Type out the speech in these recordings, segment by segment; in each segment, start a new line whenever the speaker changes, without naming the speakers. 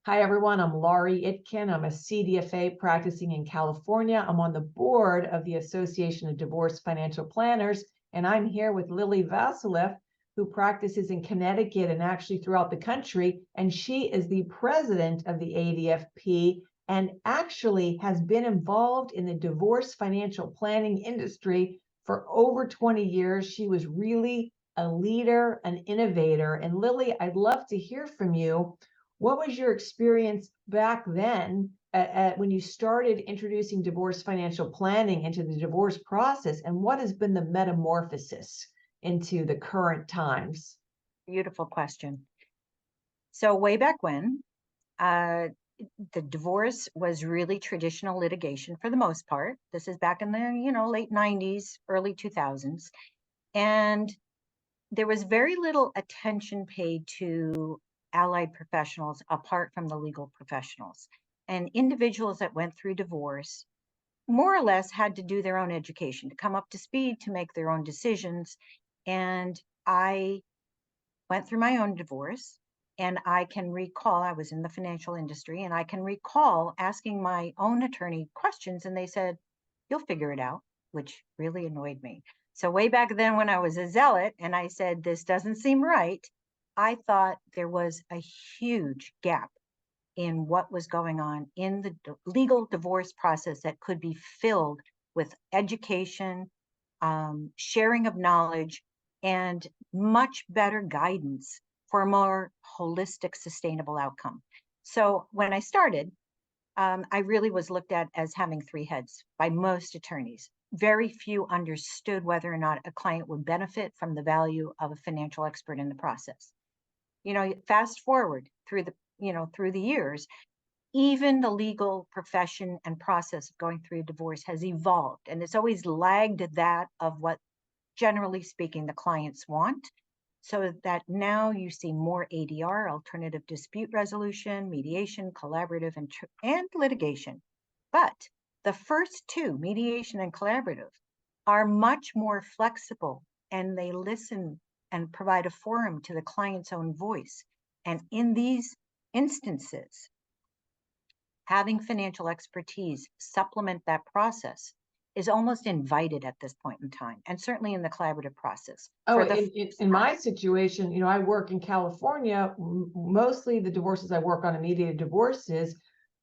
Hi, everyone. I'm Laurie Itkin. I'm a CDFA practicing in California. I'm on the board of the Association of Divorce Financial Planners, and I'm here with Lili Vasileff, who practices in Connecticut and actually throughout the country. And she is the president of the ADFP and actually has been involved in the divorce financial planning industry for over 20 years. She was really a leader, an innovator. And Lili, I'd love to hear from you. What was your experience back then when you started introducing divorce financial planning into the divorce process, and what has been the metamorphosis into the current times?
Beautiful question. So way back when, the divorce was really traditional litigation for the most part. This is back in the late 90s, early 2000s. And there was very little attention paid to allied professionals apart from the legal professionals. And individuals that went through divorce more or less had to do their own education to come up to speed, to make their own decisions. And I went through my own divorce, and I can recall, I was in the financial industry, and I can recall asking my own attorney questions, and they said, "You'll figure it out," which really annoyed me. So way back then when I was a zealot and I said, "This doesn't seem right," I thought there was a huge gap in what was going on in the legal divorce process that could be filled with education, sharing of knowledge, and much better guidance for a more holistic, sustainable outcome. So when I started, I really was looked at as having three heads by most attorneys. Very few understood whether or not a client would benefit from the value of a financial expert in the process. Fast forward through the years, even the legal profession and process of going through a divorce has evolved, and it's always lagged that of what, generally speaking, the clients want. So that now you see more ADR, alternative dispute resolution, mediation, collaborative, and litigation. But the first two, mediation and collaborative, are much more flexible, and they listen and provide a forum to the client's own voice. And in these instances, having financial expertise supplement that process is almost invited at this point in time, and certainly in the collaborative process.
Oh, in my situation, I work in California. Mostly the divorces I work on, immediate divorces,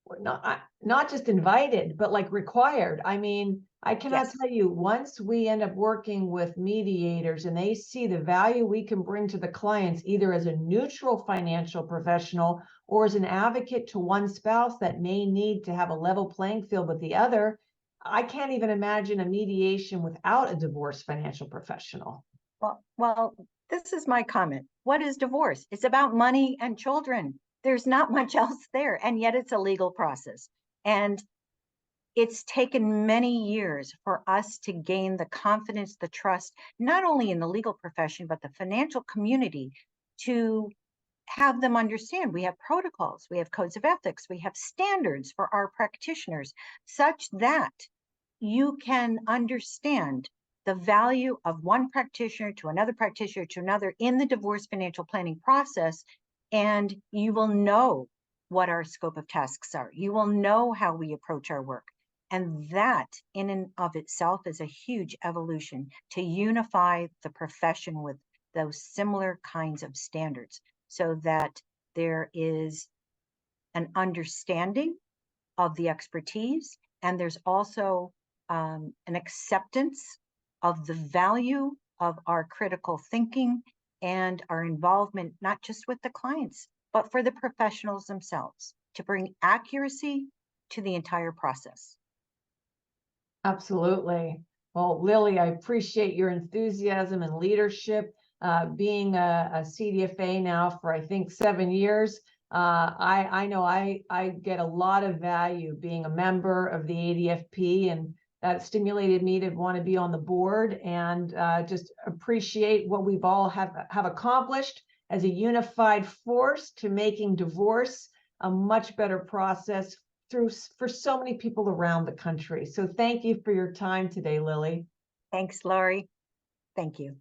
were not just invited, but like required. I mean, I cannot
Yes.
tell you, once we end up working with mediators and they see the value we can bring to the clients, either as a neutral financial professional or as an advocate to one spouse that may need to have a level playing field with the other, I can't even imagine a mediation without a divorce financial professional.
Well, this is my comment. What is divorce? It's about money and children. There's not much else there, and yet it's a legal process. And it's taken many years for us to gain the confidence, the trust, not only in the legal profession, but the financial community, to have them understand we have protocols, we have codes of ethics, we have standards for our practitioners, such that you can understand the value of one practitioner to another in the divorce financial planning process. And you will know what our scope of tasks are. You will know how we approach our work. And that in and of itself is a huge evolution to unify the profession with those similar kinds of standards, so that there is an understanding of the expertise, and there's also an acceptance of the value of our critical thinking and our involvement, not just with the clients, but for the professionals themselves, to bring accuracy to the entire process.
Absolutely. Well, Lili, I appreciate your enthusiasm and leadership. Being a CDFA now for, I think, 7 years, I know I get a lot of value being a member of the ADFP, and that stimulated me to want to be on the board, and just appreciate what we've all have accomplished as a unified force to making divorce a much better process for so many people around the country. So thank you for your time today, Lili.
Thanks, Laurie. Thank you.